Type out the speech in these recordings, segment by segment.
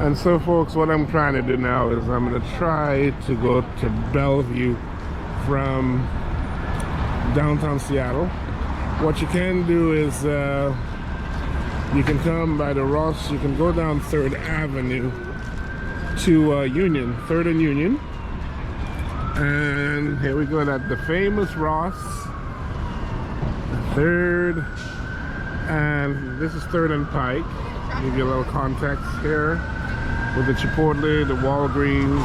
And so folks, what I'm trying to do now is I'm going to try to go to Bellevue from downtown Seattle. What you can do is you can come by the Ross, you can go down 3rd Avenue to Union, 3rd and Union. And here we go at the famous Ross, 3rd, and this is 3rd and Pike. Give you a little context here with the Chipotle, the Walgreens,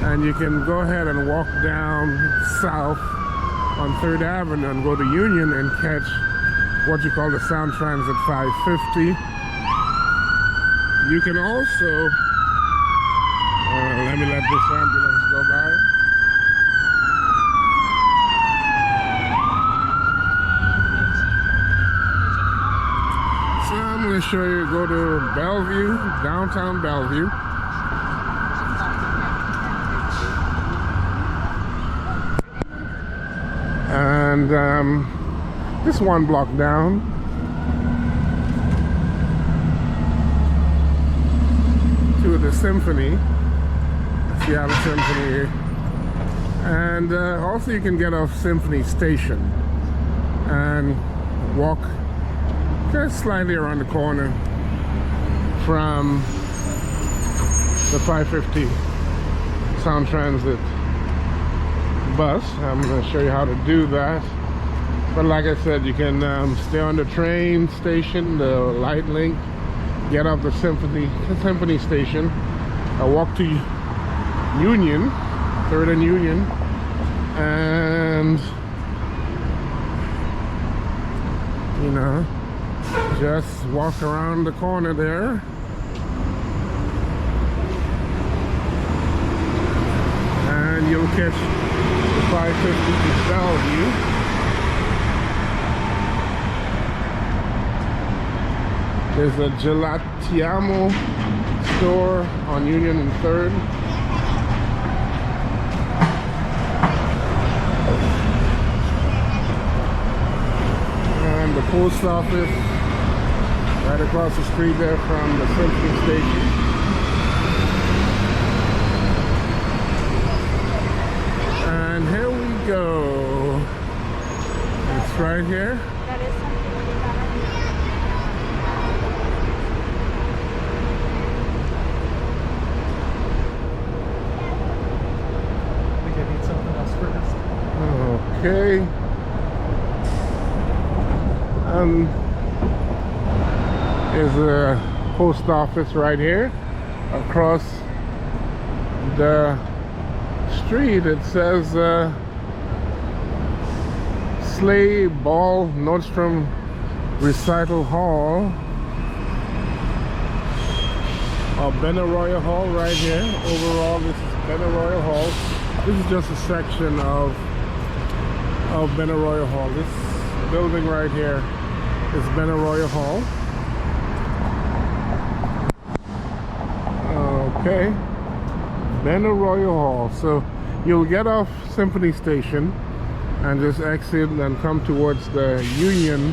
and you can go ahead and walk down south on 3rd Avenue and go to Union and catch what you call the Sound Transit 550. You can also, let me let this ambulance go by. So I'm going to show you, go to Bellevue, downtown Bellevue. And just 1 block down. To the Symphony, Seattle Symphony. And also you can get off Symphony Station and walk just slightly around the corner from the 550 Sound Transit bus. I'm going to show you how to do that. But like I said, you can stay on the train station, the Lite link, get off the Symphony station, walk to Union, 3rd and Union, and you know, just walk around the corner there. And you'll catch the 550 to Bellevue. There's a Gelatiamo store on Union and 3rd. And the post office right across the street there from the Symphony station. And here we go. It's right here. Okay. There's a post office right here. Across the street it says Sleigh Ball Nordstrom Recital Hall, or Benaroya Hall right here. Overall, this is Benaroya Hall. This is just a section of Benaroya Hall. This building right here is Benaroya Hall. Okay, Benaroya Hall. So you'll get off Symphony Station and just exit and come towards the Union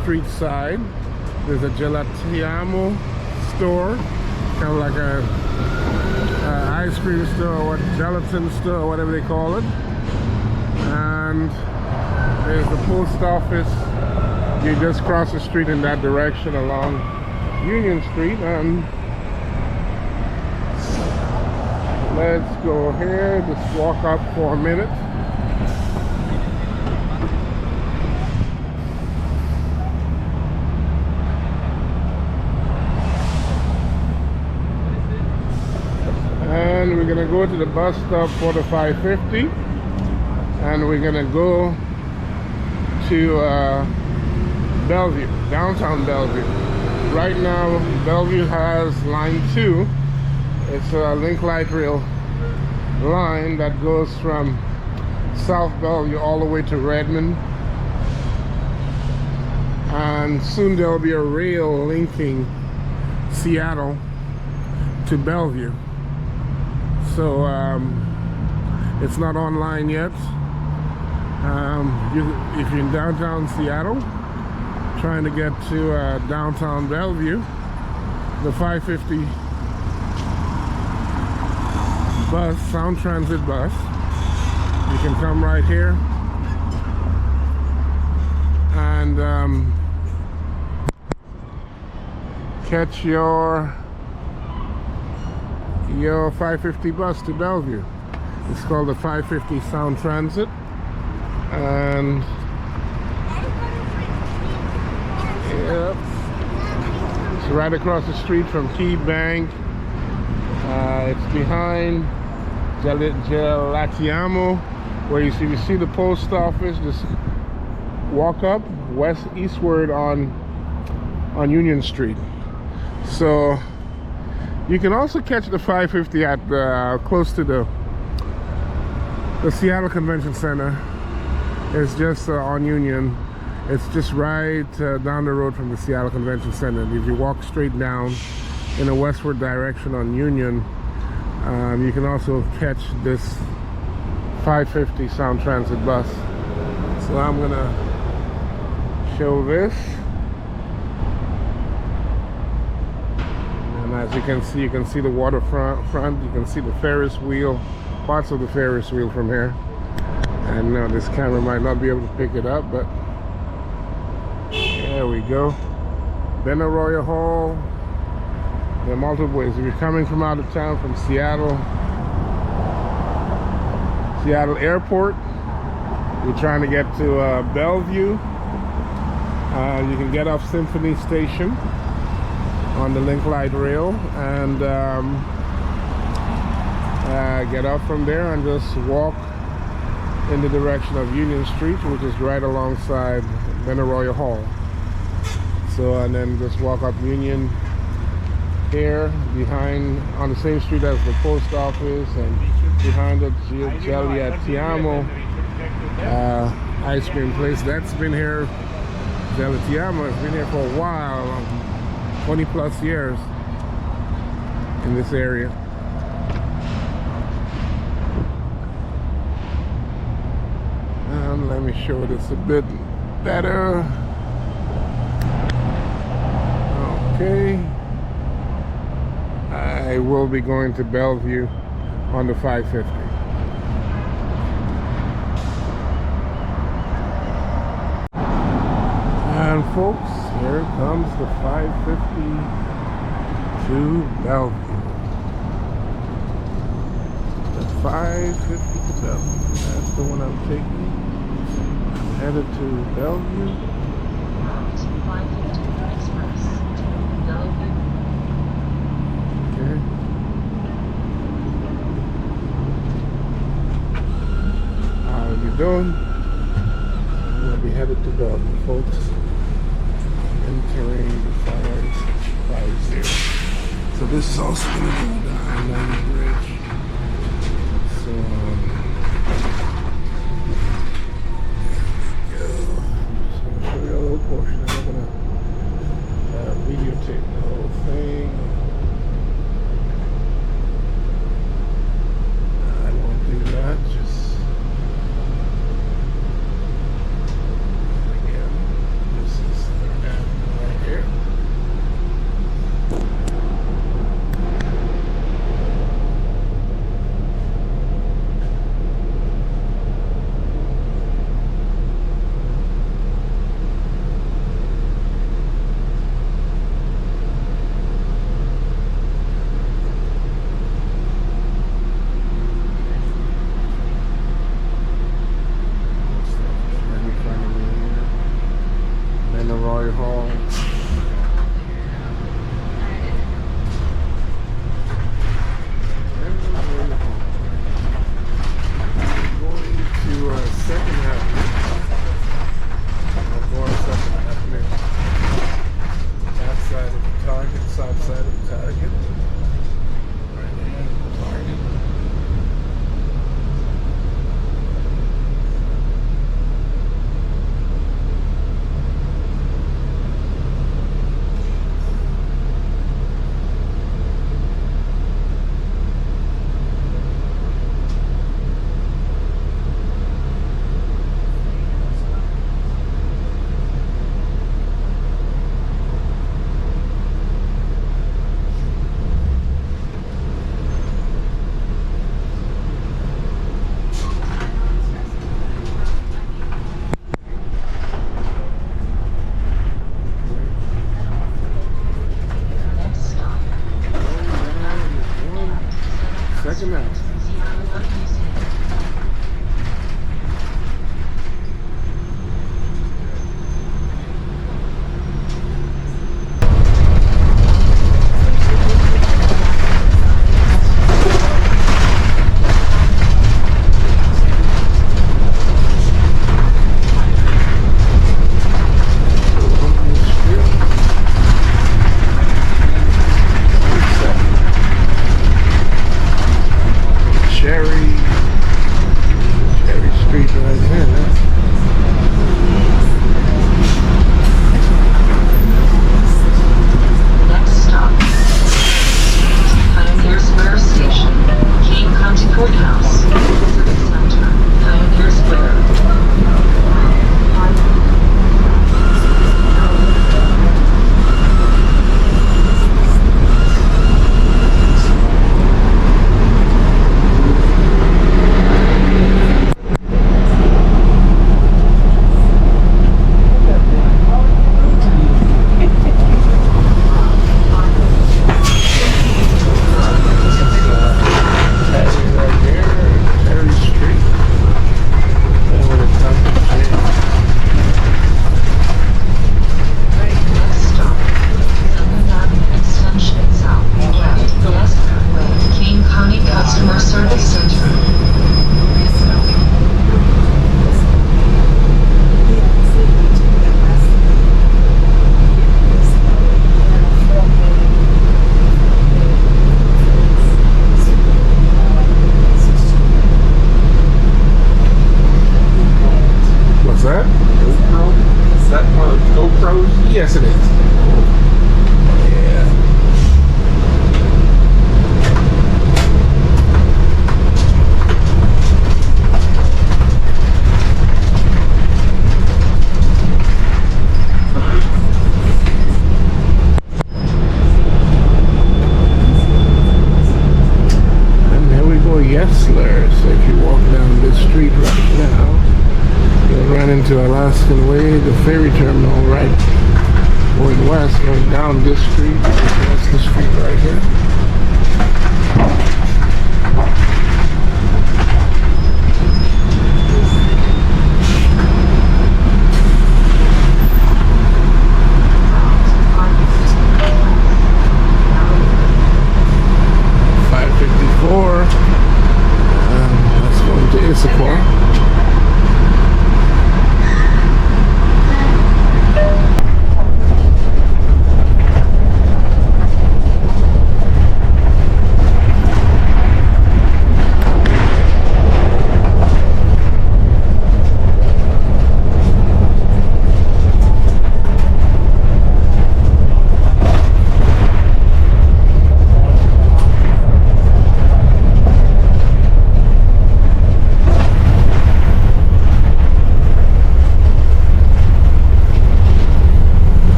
Street side. There's a Gelatiamo store, kind of like a ice cream store or gelatin store or whatever they call it. And there's the post office. You just cross the street in that direction along Union Street, and let's go here, just walk up for a minute. And we're gonna go to the bus stop for the 550, and we're gonna go to Bellevue, downtown Bellevue. Right now, Bellevue has line 2. It's a link light rail line that goes from South Bellevue all the way to Redmond. And soon there'll be a rail linking Seattle to Bellevue. So it's not online yet. If you're in downtown Seattle, trying to get to downtown Bellevue, the 550 bus, Sound Transit bus. You can come right here and catch your 550 bus to Bellevue. It's called the 550 Sound Transit, and yep, it's right across the street from Key Bank. It's behind Gelatiamo, where you see the post office. Just walk up eastward on Union Street. So you can also catch the 550 at close to the Seattle Convention Center. It's just on Union. It's just right down the road from the Seattle Convention Center. If you walk straight down in a westward direction on Union, you can also catch this 550 Sound Transit bus. So I'm gonna show this, and as you can see the waterfront. You can see the Ferris wheel, parts of the Ferris wheel from here. And this camera might not be able to pick it up, but there we go. Benaroya Hall. There are multiple ways. If you're coming from out of town, from Seattle Airport, you're trying to get to Bellevue, you can get off Symphony Station on the Link Light Rail and get off from there and just walk in the direction of Union Street, which is right alongside Benaroya Hall. So, and then just walk up Union here, behind, on the same street as the post office, and behind the Gelatiamo ice cream place. That's been here, Gelatiamo has been here for a while, 20 plus years in this area. And let me show this a bit better. Okay. I will be going to Bellevue on the 550. And folks, here comes the 550 to Bellevue. The 550 to Bellevue. That's the one I'm taking. I'm headed to Bellevue. 550 Express to Bellevue. How you doing? I'm gonna be headed to Bellevue, folks. Entering the 550. So this is also gonna be the I-90 bridge. So there we go. I'm just gonna show you a little portion. I'm not gonna videotape the whole thing. I won't do that. Just again, this is Third Avenue right here. Alaskan Way, the ferry terminal, right? Going west, going down this street. That's the street right here. Let's go into Issaquah.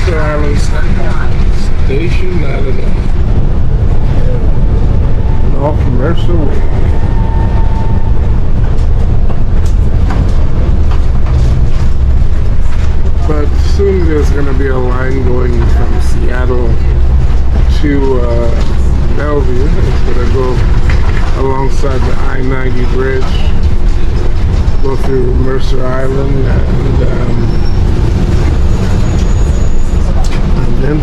Mercer Island Station, I don't know. Off Mercer Way. But soon there's going to be a line going from Seattle to Bellevue. It's going to go alongside the I-90 bridge, go through Mercer Island, and then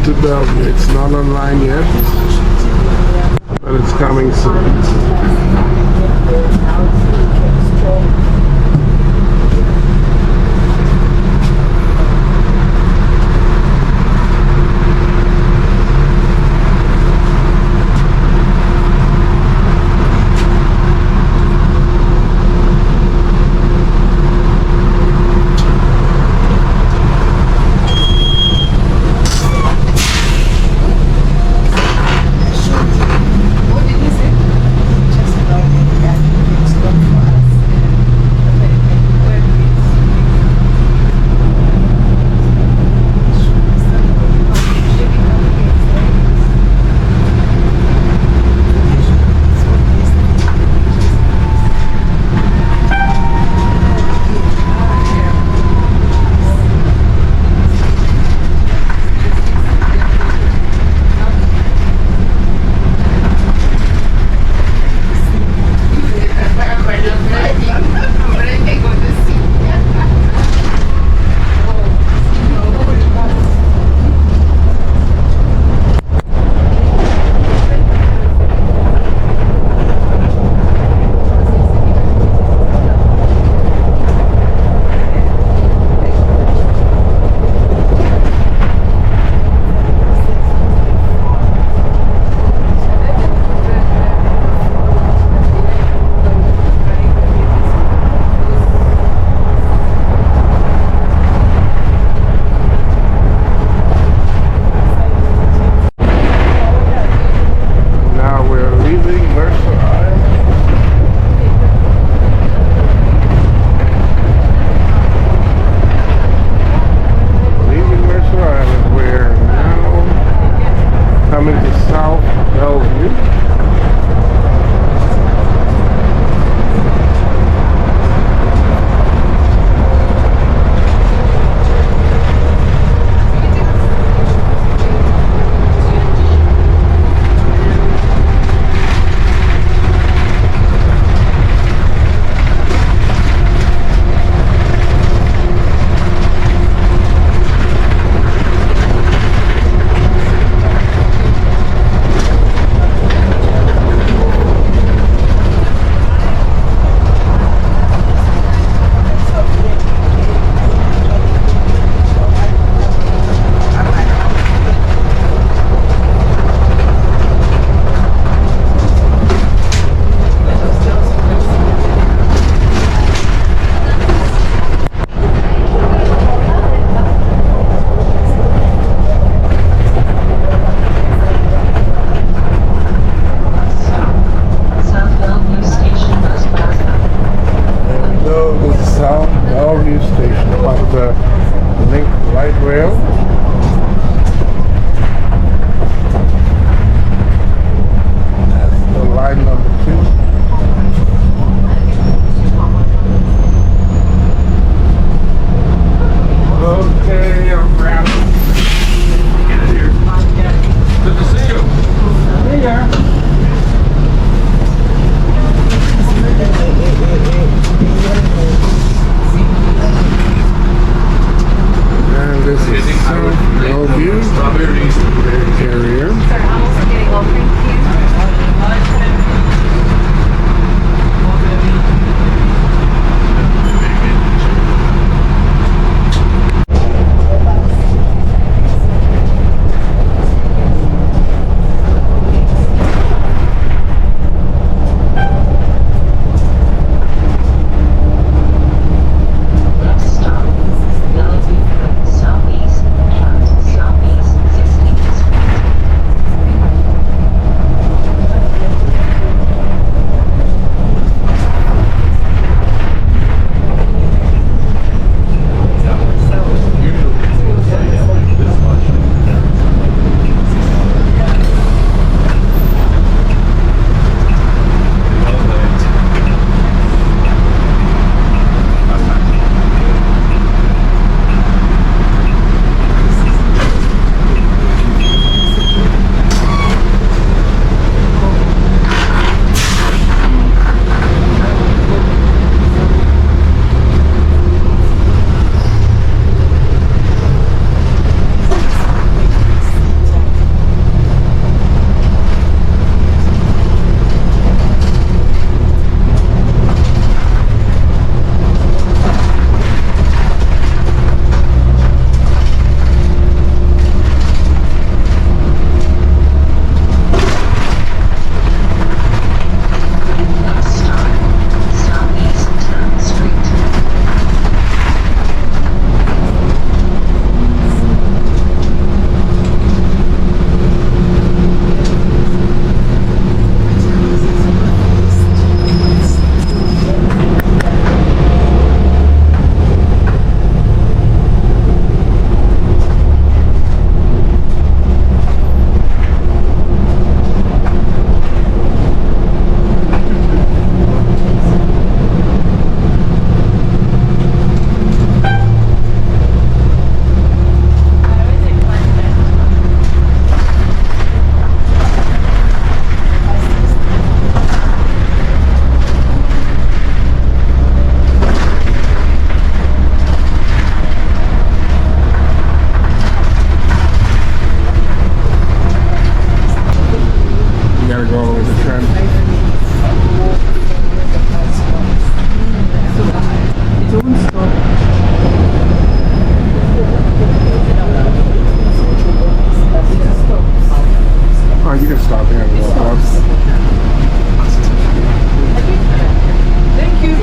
to Bellevue. It's not online yet, but it's coming soon. like all of the trends. Oh, you can stop here and walk up. Thank you.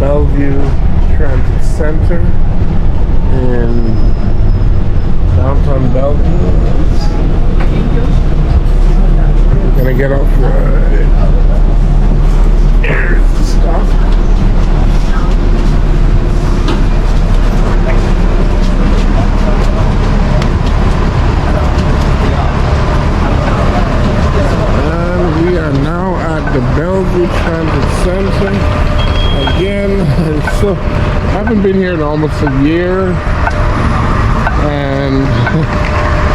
Bellevue Transit Center in downtown Bellevue. We're gonna get off here's the stop. And we are now at the Bellevue Transit Center. Again, so I haven't been here in almost a year, and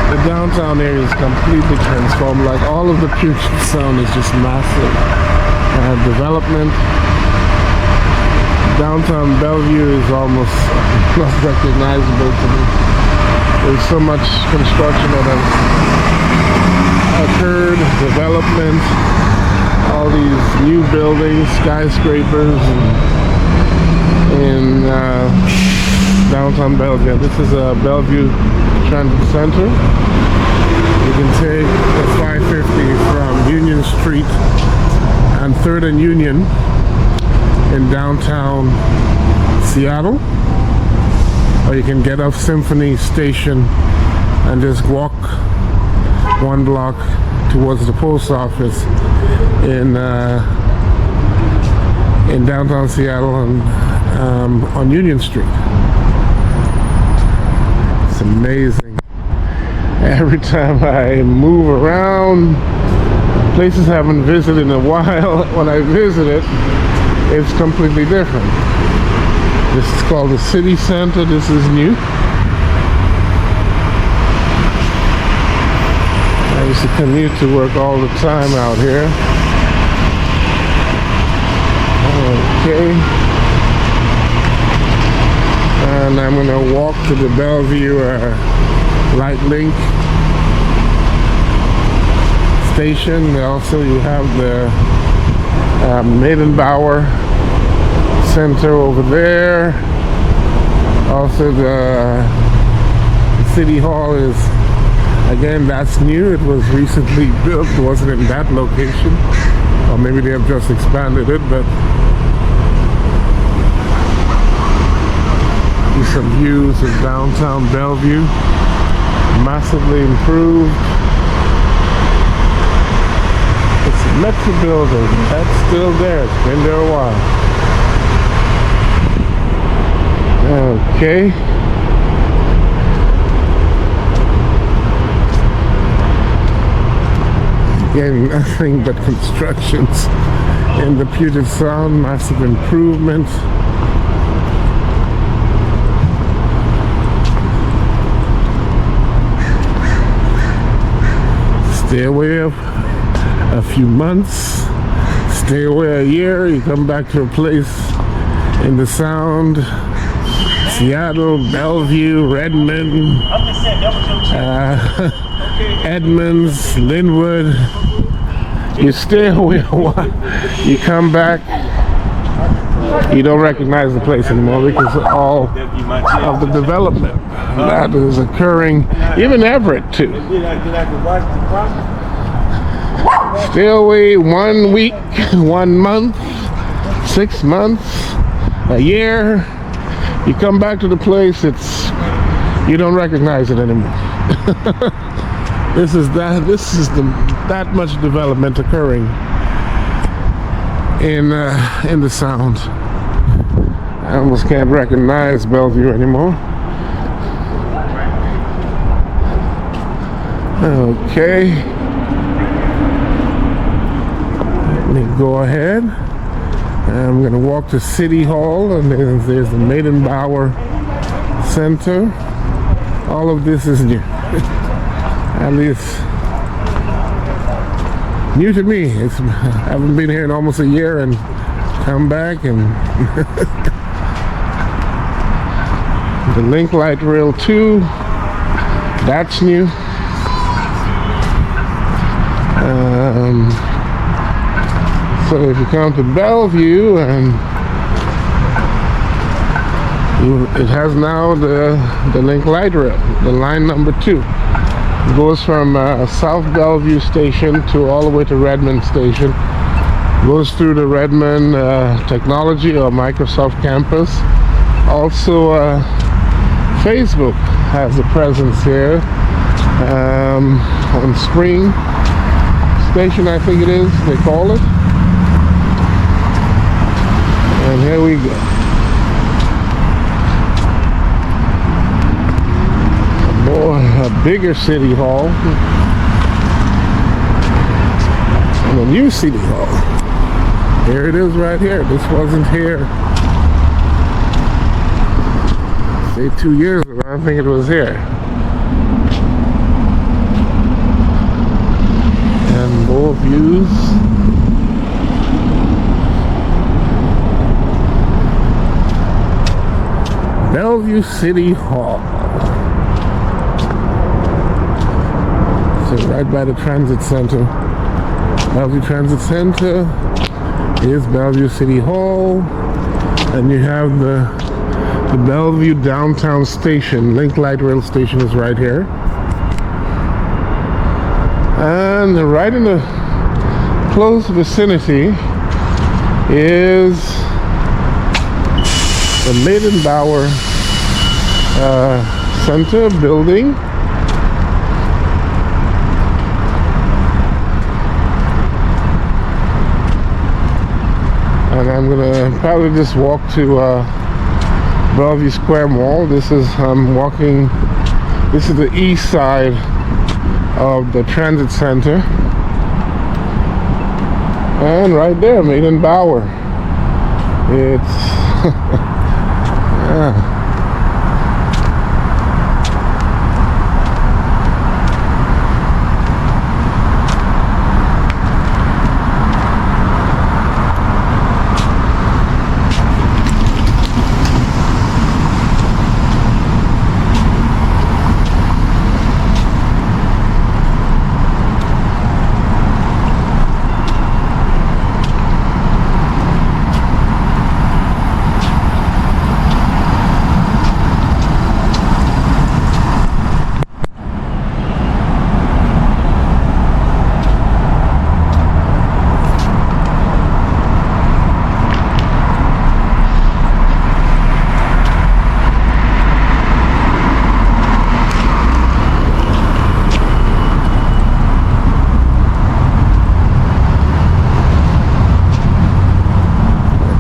the downtown area is completely transformed. Like all of the Puget Sound is just massive development. Downtown Bellevue is almost not recognizable to me. There's so much construction that has occurred, development. All these new buildings, skyscrapers in downtown Bellevue. This is a Bellevue Transit Center. You can take the 550 from Union Street and 3rd and Union in downtown Seattle, or you can get off Symphony Station and just walk one block towards the post office in downtown Seattle on Union Street. It's amazing. Every time I move around, places I haven't visited in a while, when I visit it, it's completely different. This is called the City Center. This is new. I used to commute to work all the time out here. Okay. And I'm gonna walk to the Bellevue Lite Link station. Also, you have the Meydenbauer Center over there. Also, the City Hall is, again, that's new. It was recently built. It wasn't in that location. Or maybe they have just expanded it, but these some views of downtown Bellevue. Massively improved. It's a Metro building. That's still there. It's been there a while. Okay. Again, nothing but constructions in the Puget Sound. Massive improvement. Stay away a few months, stay away a year, you come back to a place in the Sound, Seattle, Bellevue, Redmond, Edmonds, Linwood. You stay away a while, you come back, you don't recognize the place anymore because of all of the development that is occurring, even Everett too. Stay away 1 week, 1 month, 6 months, a year, you come back to the place, you don't recognize it anymore. This is that much development occurring in the Sound. I almost can't recognize Bellevue anymore. Okay, let me go ahead. I'm gonna walk to City Hall, and then there's the Meydenbauer Center. All of this is new. At least new to me. I haven't been here in almost a year, and come back and the Link Light Rail 2, that's new. So if you come to Bellevue, and it has now the Link Light Rail, the line number 2. It goes from South Bellevue Station to all the way to Redmond Station. Goes through the Redmond Technology or Microsoft campus. Also, Facebook has a presence here on Spring Station, I think it is, they call it. And here we go. A bigger City Hall. And a new City Hall. Here it is right here. This wasn't here, say 2 years ago. I don't think it was here. And more views. Bellevue City Hall. So right by the Transit Center. Bellevue Transit Center is Bellevue City Hall. And you have the Bellevue Downtown Station. Link Light Rail Station is right here. And right in the close vicinity is the Meydenbauer Center building. And I'm gonna probably just walk to Bellevue Square Mall. This is the east side of the Transit Center. And right there, Meydenbauer. It's yeah.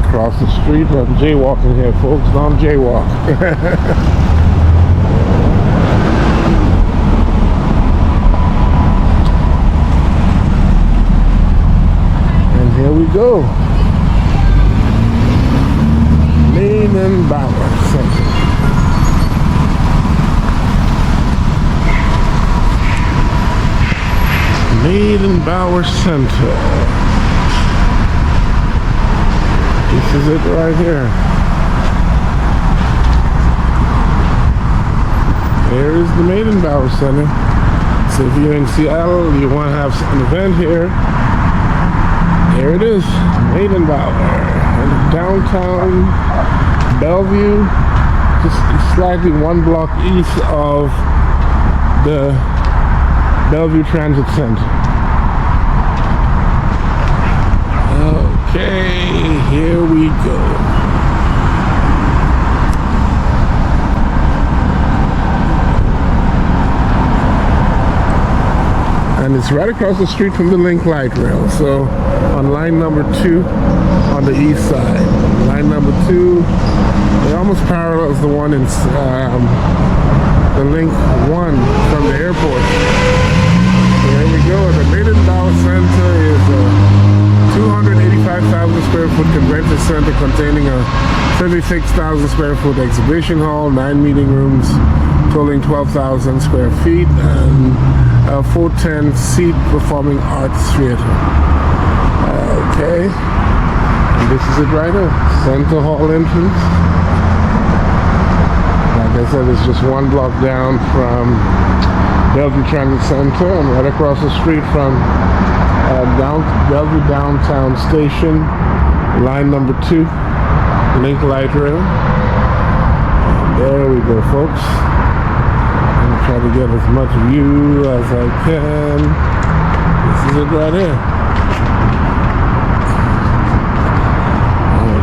Across the street, I'm jaywalking here, folks. Don't jaywalk. And here we go. Meydenbauer Center. Meydenbauer Center. This is it right here. Here is the Meydenbauer Center. So if you're in Seattle, you want to have an event here, here it is, Meydenbauer. And downtown Bellevue, just slightly 1 block east of the Bellevue Transit Center. Okay, here we go. It's right across the street from the Lite rail. So on line number 2 on the east side. Line number 2, it almost parallels the one in the link 1 from the airport. So there we go. The Meydenbauer Center is a 285,000 square foot convention center containing a 76,000 square foot exhibition hall, 9 meeting rooms totaling 12,000 square feet, and a 410 seat performing arts theater. Okay, and this is it right here, Center Hall entrance. Like I said, it's just 1 block down from Bellevue Transit Center and right across the street from Bellevue Downtown Station, line number 2, Link Light Rail. And there we go, folks. I'm gonna try to get as much view as I can. This is it right here.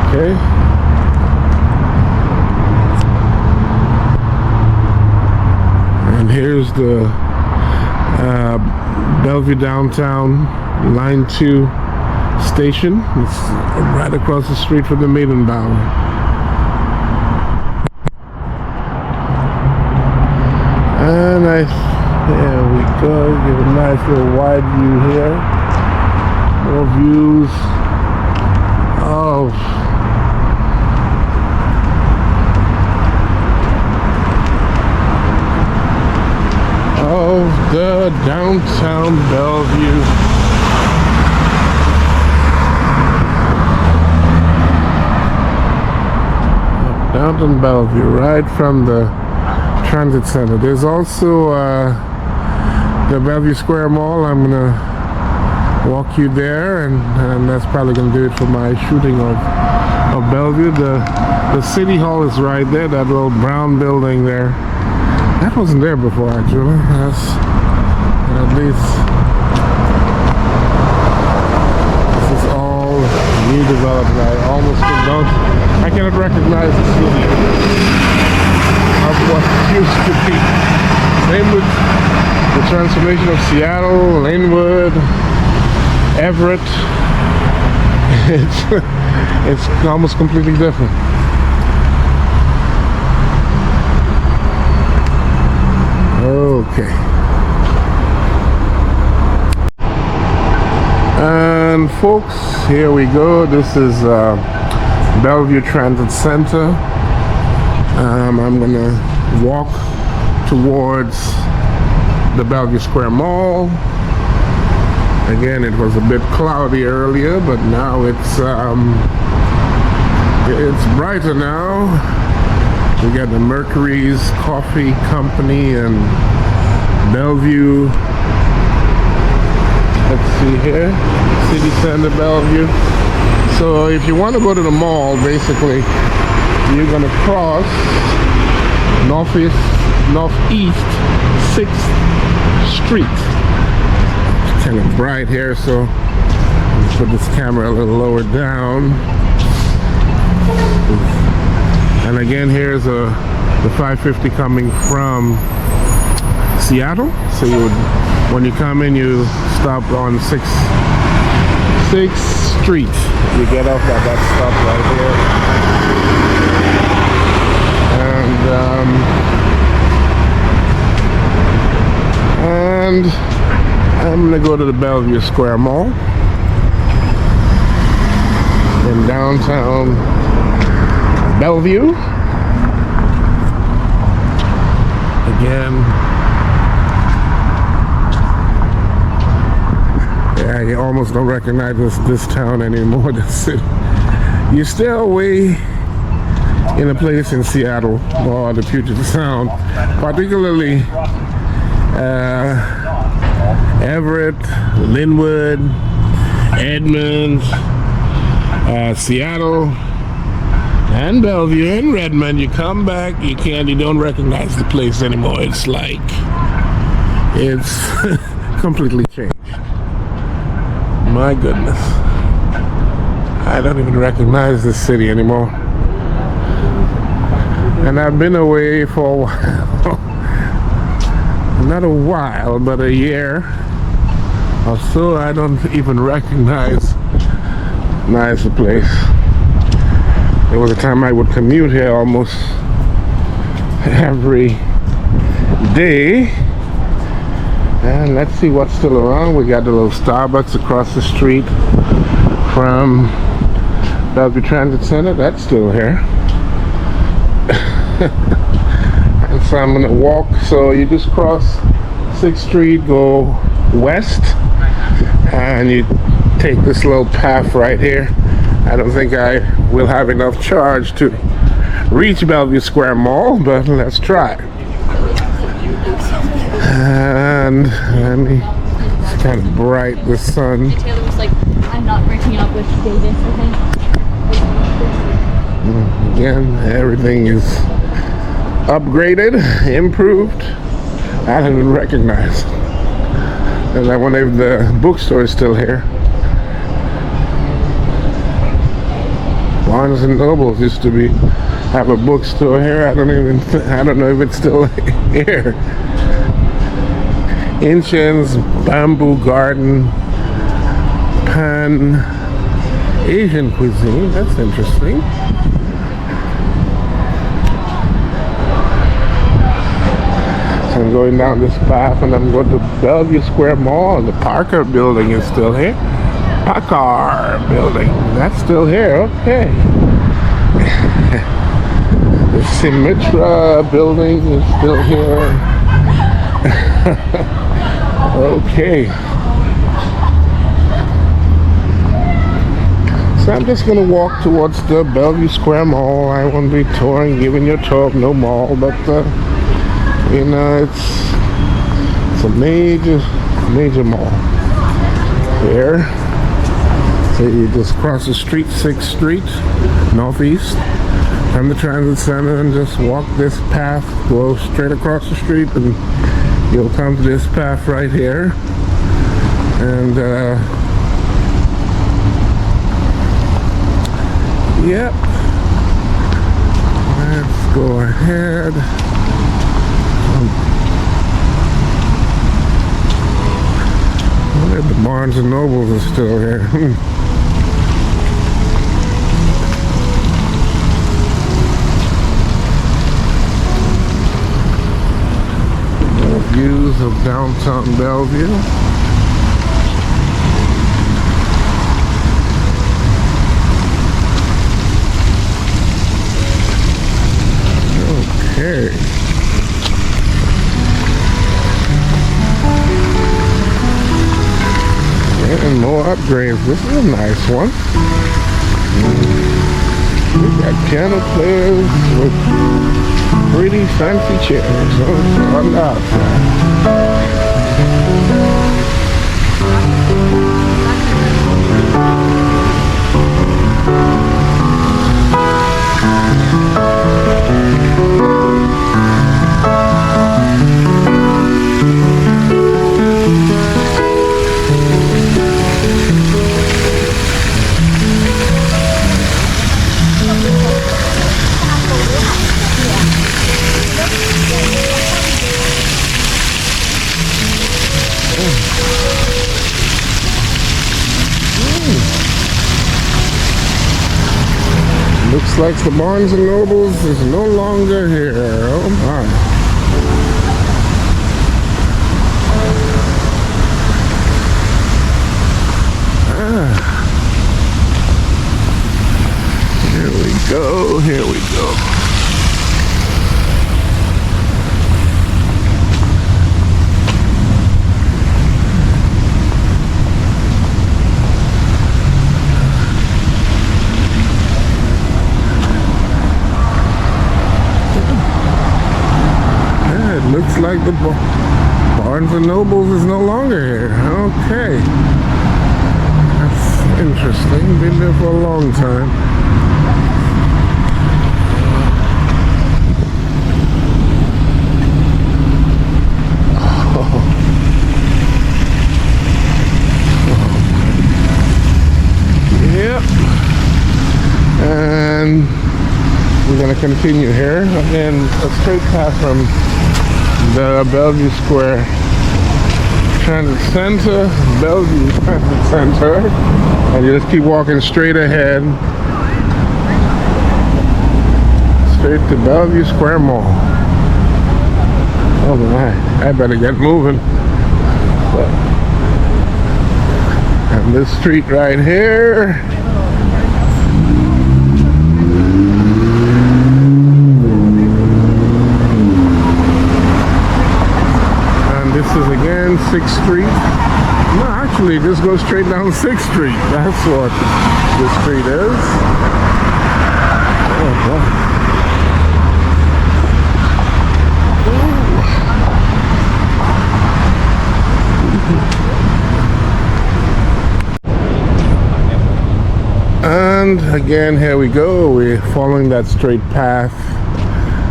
Okay. And here's the Bellevue Downtown Line 2 station. It's right across the street from the Meydenbauer. And there we go. Give a nice little wide view here. More views of the downtown Bellevue. Downtown Bellevue, right from the transit center. There's also the Bellevue Square Mall. I'm gonna walk you there, and that's probably gonna do it for my shooting of Bellevue. The city hall is right there, that little brown building there. That wasn't there before, actually. That's at least this is all new development. I cannot recognize the city of what it used to be. Same with the transformation of Seattle, Lanewood, Everett. It's almost completely different. Okay. And folks, here we go. This is Bellevue Transit Center. I'm gonna walk towards the Bellevue Square Mall. Again, it was a bit cloudy earlier, but now it's brighter now. We got the Mercury's Coffee Company and Bellevue. Let's see here, City Center Bellevue. So if you want to go to the mall, basically, you're gonna cross Northeast 6th Street. It's kind of bright here, so let's put this camera a little lower down. And again, here's the 550 coming from Seattle. So you would, when you come in, you stop on 6th Street. You get off at that stop right here. And I'm gonna go to the Bellevue Square Mall in downtown Bellevue. Again, yeah, you almost don't recognize this town anymore. This city. You're still way in a place in Seattle or the Puget Sound, particularly Everett, Linwood, Edmonds, Seattle, and Bellevue and Redmond. You come back, you don't recognize the place anymore. It's like it's completely changed. My goodness, I don't even recognize this city anymore. And I've been away for a while. Not a while, but a year. Also, I don't even recognize the place. There was a time I would commute here almost every day. And let's see what's still around. We got the little Starbucks across the street from Bellevue Transit Center. That's still here. And so I'm gonna walk. So you just cross 6th Street, go west, and you take this little path right here. I don't think I will have enough charge to reach Bellevue Square Mall, but let's try. And let me, it's kind of bright, the sun. Taylor was like, I'm not breaking up with Davis, okay? Again, everything is upgraded, improved. I don't even recognize. And I wonder if the bookstore is still here. Barnes and Nobles used to have a bookstore here. I don't know if it's still here. Inchen's Bamboo Garden, Pan Asian cuisine. That's interesting. So I'm going down this path and I'm going to Bellevue Square Mall. The Parker building is still here. Packard building, that's still here. Okay. The Symmetra building is still here. Okay. So I'm just gonna walk towards the Bellevue Square Mall. I won't be touring, giving you a tour of no mall, but you know, it's a major mall here. So you just cross the street, 6th Street, northeast, from the transit center, and just walk this path, go straight across the street, and you'll come to this path right here. And yep, let's go ahead. The Barnes and Nobles is still here. Views of downtown Bellevue. Okay. And more upgrades. This is a nice one. We got piano players with pretty fancy chairs on the outside. Looks like the Barnes and Nobles is no longer here. Oh my. Here we go, here we go. Looks like the Barnes and Nobles is no longer here. Okay. That's interesting. Been there for a long time. Oh. Yep. And we're going to continue here. And a straight path from the Bellevue Square Transit Center, Bellevue Transit Center, and you just keep walking straight ahead, straight to Bellevue Square Mall. Oh my, I better get moving. And this street right here. And this is again 6th Street. No, actually, this goes straight down 6th Street. That's what this street is. Oh, boy. And again, here we go. We're following that straight path.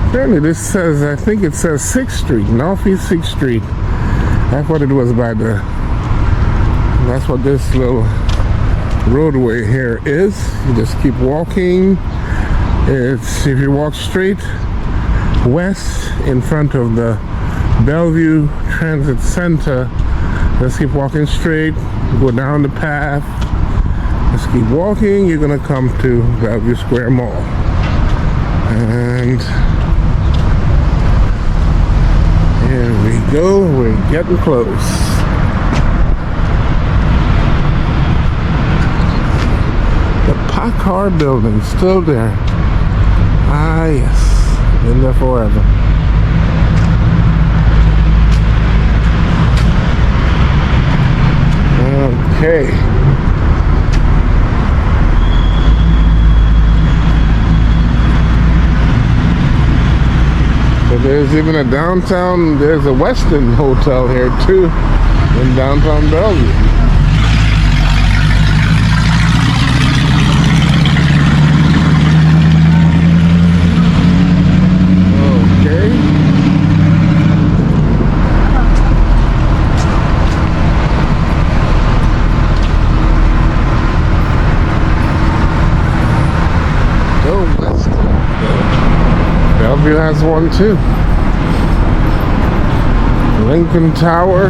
Apparently this says, I think it says 6th Street, Northeast 6th Street. I thought it was by the, that's what this little roadway here is. You just keep walking. It's, if you walk straight west in front of the Bellevue Transit Center, just keep walking straight, go down the path. Just keep walking, you're gonna come to Bellevue Square Mall. And here we go, we're getting close. The Packard building, still there. Ah yes, been there forever. Okay. There's even a downtown, there's a Westin hotel here too, in downtown Bellevue. Okay. Oh, Westin. Bellevue has one too. Lincoln Tower.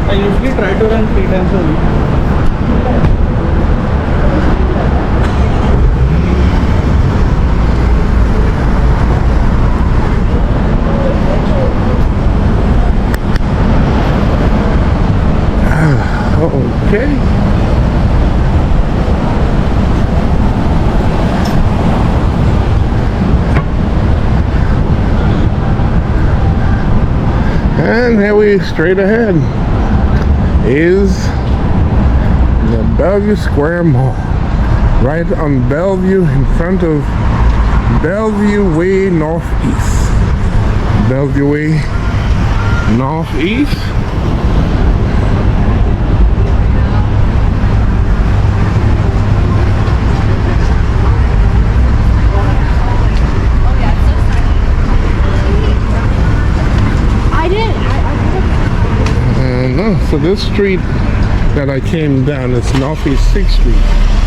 I usually try to run 3 times a week. Okay. And here we straight ahead is the Bellevue Square Mall, right on Bellevue, in front of Bellevue Way Northeast. Bellevue Way Northeast. So this street that I came down is Northeast 6th Street.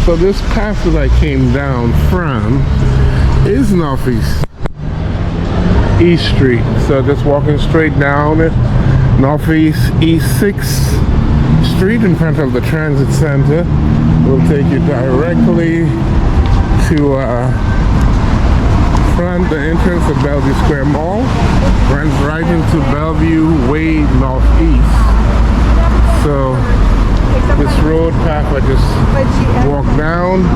So this path that I came down from is Northeast East Street. So just walking straight down it, Northeast East 6th Street in front of the Transit Center will take you directly to the entrance of Bellevue Square Mall. Runs right into Bellevue Way Northeast. So this road path I just walked down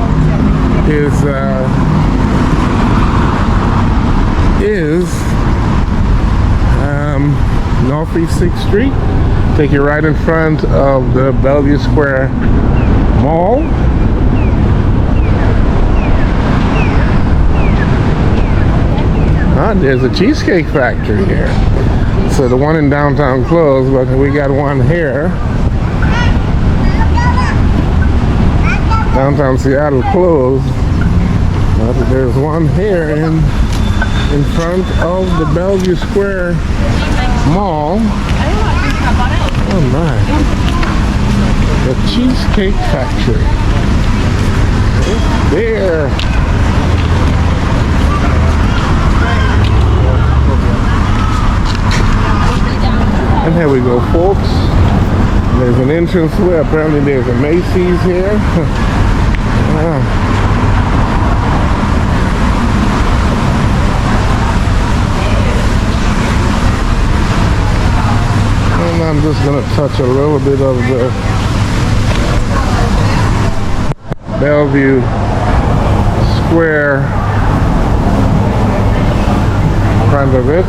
is Northeast 6th Street. Take you right in front of the Bellevue Square Mall. There's a Cheesecake Factory here. So the one in downtown closed, but we got one here. Downtown Seattle closed, but there's one here in front of the Bellevue Square Mall. Oh my! The Cheesecake Factory. It's there. And here we go, folks. There's an entranceway. Apparently there's a Macy's here. And I'm just going to touch a little bit of the Bellevue Square front of it.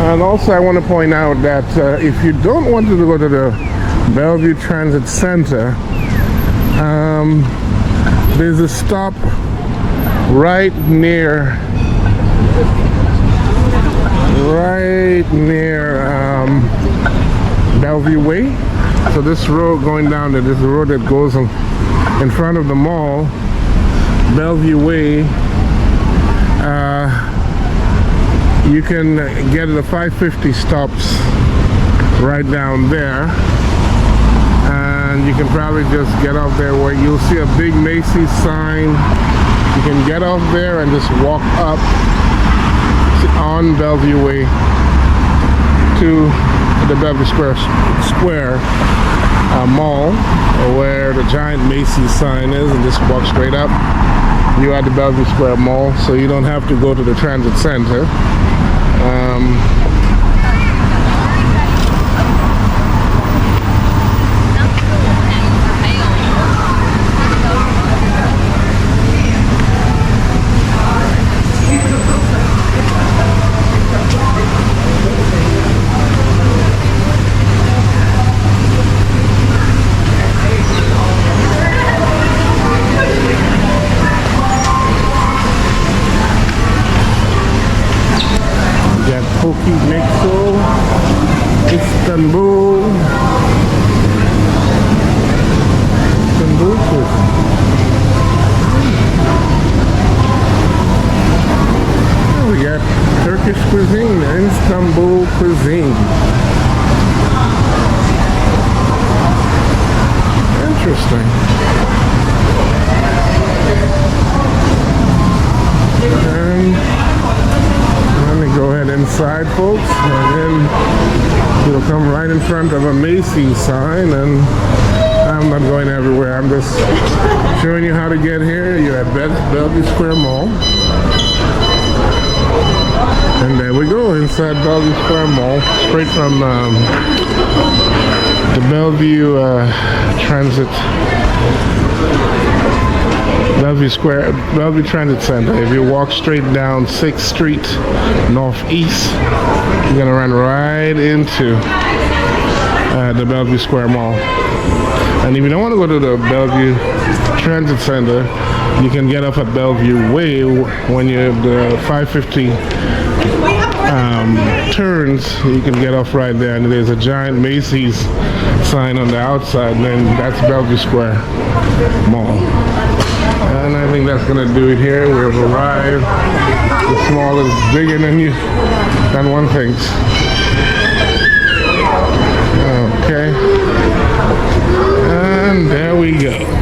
And also I want to point out that if you don't want to go to the Bellevue Transit Center, there's a stop right near Bellevue Way. So this road going down there, this is the road that goes in front of the mall, Bellevue Way. You can get the 550 stops right down there, and you can probably just get off there where you'll see a big Macy's sign. You can get off there and just walk up on Bellevue Way to the Bellevue Square Mall, where the giant Macy's sign is, and just walk straight up. You're at the Bellevue Square Mall, so you don't have to go to the transit center. Istanbul. We got Turkish cuisine, Istanbul cuisine. Interesting. And let me go ahead inside, folks, and then it'll come right in front of a Macy's sign, and I'm not going everywhere. I'm just showing you how to get here. You're at Bellevue Square Mall. And there we go, inside Bellevue Square Mall, straight from the Bellevue Bellevue Transit Center. If you walk straight down 6th Street Northeast, you're gonna run right into the Bellevue Square Mall. And if you don't want to go to the Bellevue Transit Center, you can get off at Bellevue Way when you're the 550 turns. You can get off right there, and there's a giant Macy's sign on the outside, and then that's Bellevue Square Mall. And I think that's gonna do it here. We've arrived. The small is bigger than one thinks. Okay. And there we go.